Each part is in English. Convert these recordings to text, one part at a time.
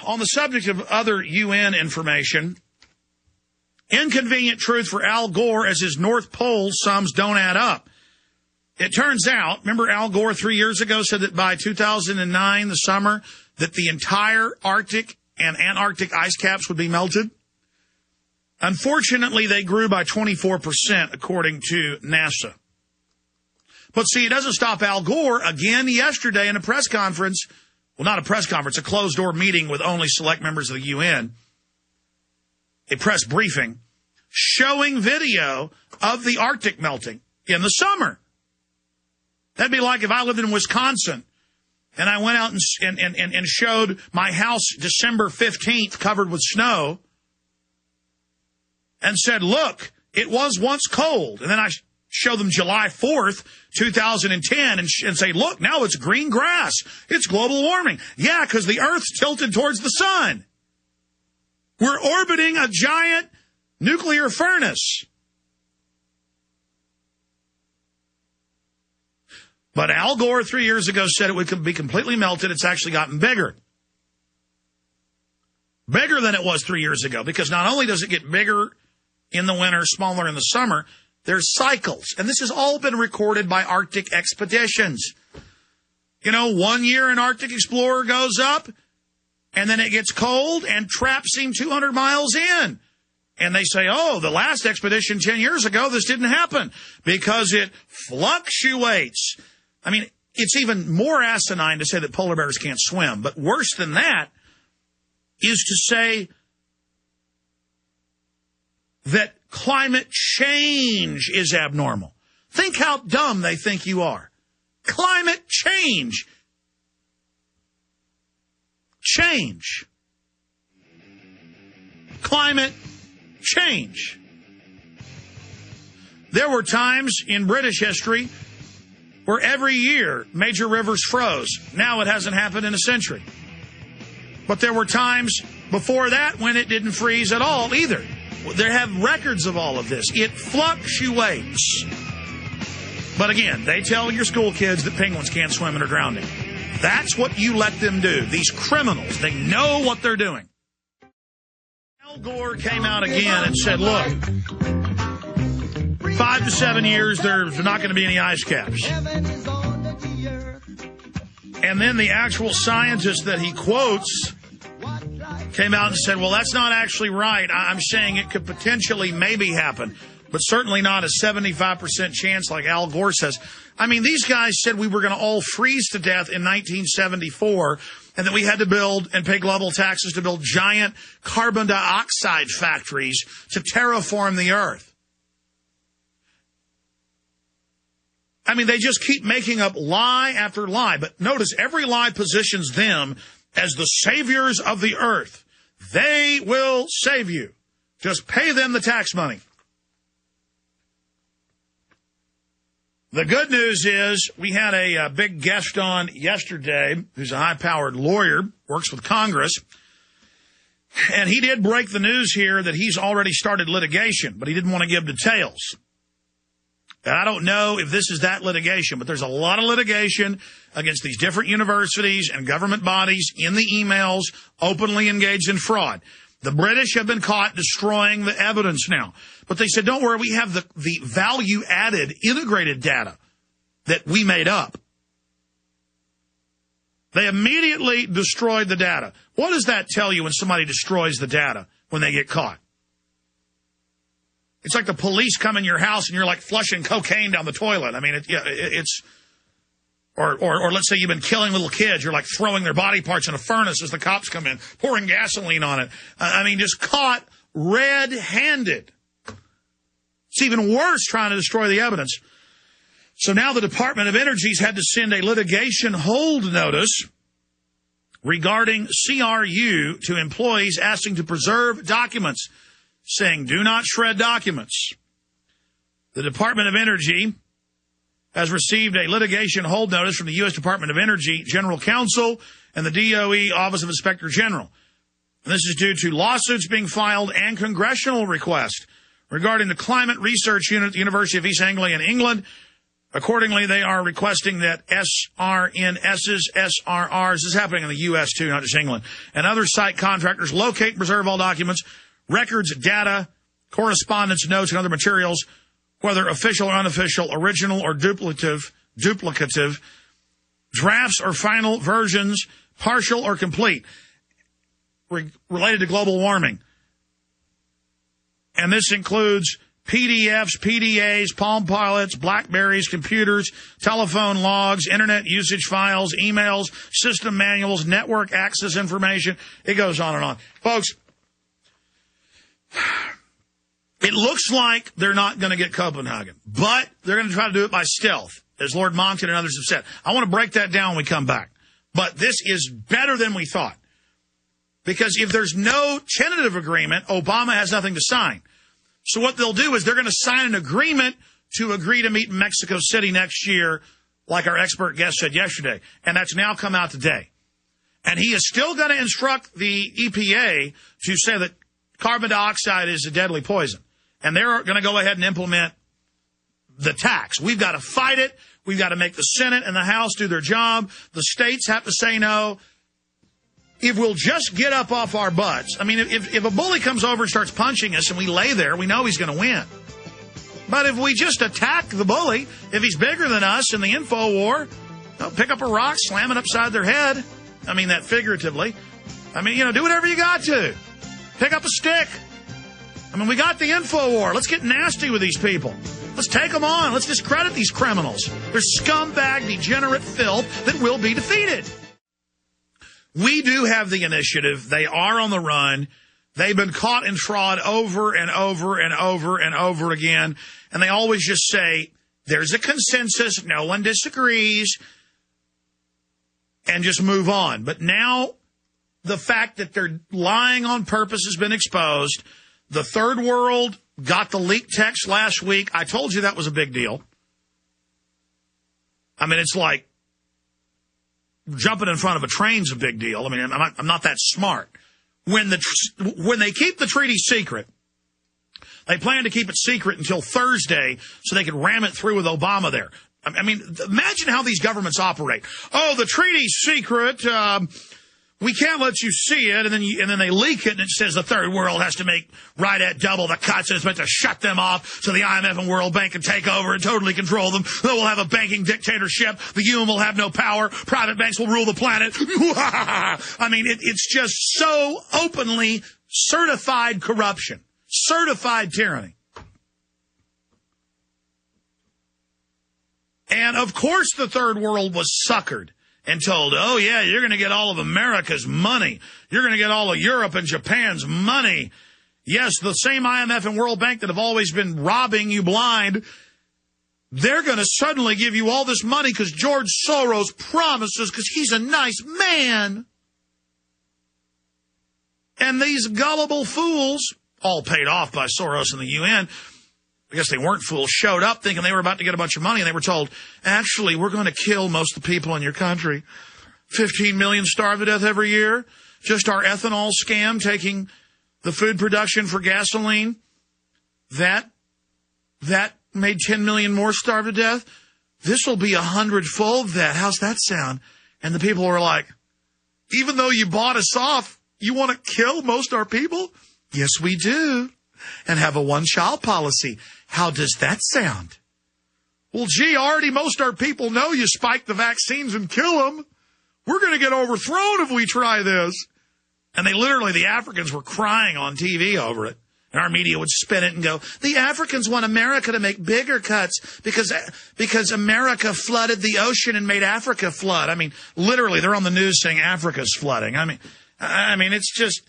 on the subject of other UN information, inconvenient truth for Al Gore as his North Pole sums don't add up. It turns out, remember Al Gore 3 years ago said that by 2009, the summer, that the entire Arctic and Antarctic ice caps would be melted? Unfortunately, they grew by 24%, according to NASA. But see, it doesn't stop Al Gore again yesterday in a press conference. Well, not a press conference, a closed-door meeting with only select members of the UN. A press briefing showing video of the Arctic melting in the summer. That'd be like if I lived in Wisconsin and I went out and showed my house December 15th covered with snow and said, look, it was once cold. And then I show them July 4th, 2010, and say, look, now it's green grass. It's global warming. Yeah, because the Earth's tilted towards the sun. We're orbiting a giant nuclear furnace. But Al Gore 3 years ago said it would be completely melted. It's actually gotten bigger. Bigger than it was 3 years ago, because not only does it get bigger in the winter, smaller in the summer, there's cycles. And this has all been recorded by Arctic expeditions. You know, 1 year an Arctic explorer goes up, and then it gets cold, and traps him 200 miles in. And they say, oh, the last expedition 10 years ago, this didn't happen because it fluctuates. I mean, it's even more asinine to say that polar bears can't swim. But worse than that is to say that climate change is abnormal. Think how dumb they think you are. Climate change. Change. Climate change. There were times in British history where every year major rivers froze. Now it hasn't happened in a century. But there were times before that when it didn't freeze at all either. They have records of all of this. It fluctuates. But again, they tell your school kids that penguins can't swim and are drowning. That's what you let them do. These criminals, they know what they're doing. Al Gore came out again and said, look, 5 to 7 years, there's not going to be any ice caps. And then the actual scientist that he quotes came out and said, well, that's not actually right. I'm saying it could potentially maybe happen, but certainly not a 75% chance like Al Gore says. I mean, these guys said we were going to all freeze to death in 1974 and that we had to build and pay global taxes to build giant carbon dioxide factories to terraform the earth. I mean, they just keep making up lie after lie. But notice, every lie positions them as the saviors of the earth. They will save you. Just pay them the tax money. The good news is we had a big guest on yesterday who's a high-powered lawyer, works with Congress. And he did break the news here that he's already started litigation, but he didn't want to give details. And I don't know if this is that litigation, but there's a lot of litigation against these different universities and government bodies in the emails openly engaged in fraud. The British have been caught destroying the evidence now. But they said, don't worry, we have the value-added integrated data that we made up. They immediately destroyed the data. What does that tell you when somebody destroys the data when they get caught? It's like the police come in your house and you're like flushing cocaine down the toilet. I mean, or let's say you've been killing little kids. You're like throwing their body parts in a furnace as the cops come in, pouring gasoline on it. I mean, just caught red-handed. It's even worse trying to destroy the evidence. So now the Department of Energy's had to send a litigation hold notice regarding CRU to employees asking to preserve documents, saying do not shred documents. The Department of Energy has received a litigation hold notice from the U.S. Department of Energy General Counsel and the DOE Office of Inspector General. And this is due to lawsuits being filed and congressional requests regarding the Climate Research Unit at the University of East Anglia in England Accordingly, they are requesting that SRNSs, SRRs, this is happening in the U.S. too, not just England, and other site contractors locate and preserve all documents, records, data, correspondence, notes, and other materials, whether official or unofficial, original or duplicative, drafts or final versions, partial or complete, related to global warming. And this includes PDFs, PDAs, Palm Pilots, Blackberries, computers, telephone logs, internet usage files, emails, system manuals, network access information. It goes on and on. Folks, it looks like they're not going to get Copenhagen, but they're going to try to do it by stealth, as Lord Monckton and others have said. I want to break that down when we come back. But this is better than we thought. Because if there's no tentative agreement, Obama has nothing to sign. So what they'll do is they're going to sign an agreement to agree to meet in Mexico City next year, like our expert guest said yesterday. And that's now come out today. And he is still going to instruct the EPA to say that carbon dioxide is a deadly poison. And they're going to go ahead and implement the tax. We've got to fight it. We've got to make the Senate and the House do their job. The states have to say no. If we'll just get up off our butts. I mean, if a bully comes over and starts punching us and we lay there, we know he's going to win. But if we just attack the bully, if he's bigger than us in the info war, pick up a rock, slam it upside their head. I mean that figuratively. I mean, do whatever you got to. Pick up a stick. I mean, we got the info war. Let's get nasty with these people. Let's take them on. Let's discredit these criminals. They're scumbag, degenerate filth that will be defeated. We do have the initiative. They are on the run. They've been caught in fraud over and over and over and over again. And they always just say, there's a consensus, no one disagrees, and just move on. But now the fact that they're lying on purpose has been exposed. The third world got the leaked text last week. I told you that was a big deal. I mean, it's like jumping in front of a train's a big deal. I mean, I'm not that smart. When they keep the treaty secret, they plan to keep it secret until Thursday so they can ram it through with Obama there. I mean, imagine how these governments operate. Oh, the treaty's secret. We can't let you see it, and then they leak it, and it says the third world has to make right at double the cuts, and it's meant to shut them off so the IMF and World Bank can take over and totally control them. Then we'll have a banking dictatorship. The UN will have no power. Private banks will rule the planet. I mean, it's just so openly certified corruption, certified tyranny. And, of course, the third world was suckered and told, oh, yeah, you're going to get all of America's money. You're going to get all of Europe and Japan's money. Yes, the same IMF and World Bank that have always been robbing you blind, they're going to suddenly give you all this money because George Soros promises because he's a nice man. And these gullible fools, all paid off by Soros and the UN, I guess they weren't fools, showed up thinking they were about to get a bunch of money, and they were told, actually, we're going to kill most of the people in your country. 15 million starve to death every year. Just our ethanol scam, taking the food production for gasoline, that made 10 million more starve to death. This will be 100-fold that. How's that sound? And the people were like, even though you bought us off, you want to kill most of our people? Yes, we do. And have a one-child policy. How does that sound? Well, gee, already most of our people know you spike the vaccines and kill them. We're going to get overthrown if we try this. And the Africans were crying on TV over it. And our media would spin it and go, the Africans want America to make bigger cuts because America flooded the ocean and made Africa flood. I mean, literally, they're on the news saying Africa's flooding. I mean, it's just...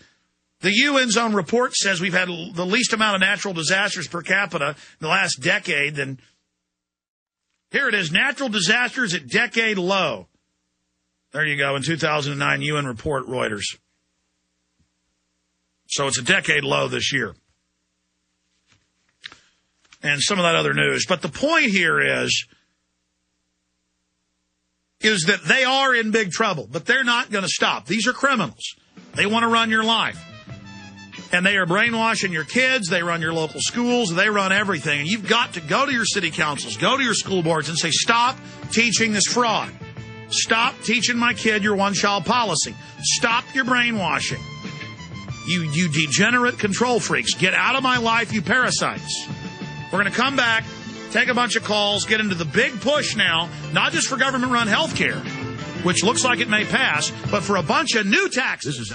The UN's own report says we've had the least amount of natural disasters per capita in the last decade. Then here it is, natural disasters at decade low. There you go, in 2009 UN report, Reuters. So it's a decade low this year. And some of that other news. But the point here is that they are in big trouble, but they're not going to stop. These are criminals. They want to run your life. And they are brainwashing your kids. They run your local schools. They run everything. And you've got to go to your city councils, go to your school boards and say, stop teaching this fraud. Stop teaching my kid your one-child policy. Stop your brainwashing. You degenerate control freaks. Get out of my life, you parasites. We're going to come back, take a bunch of calls, get into the big push now, not just for government-run health care, which looks like it may pass, but for a bunch of new taxes. This is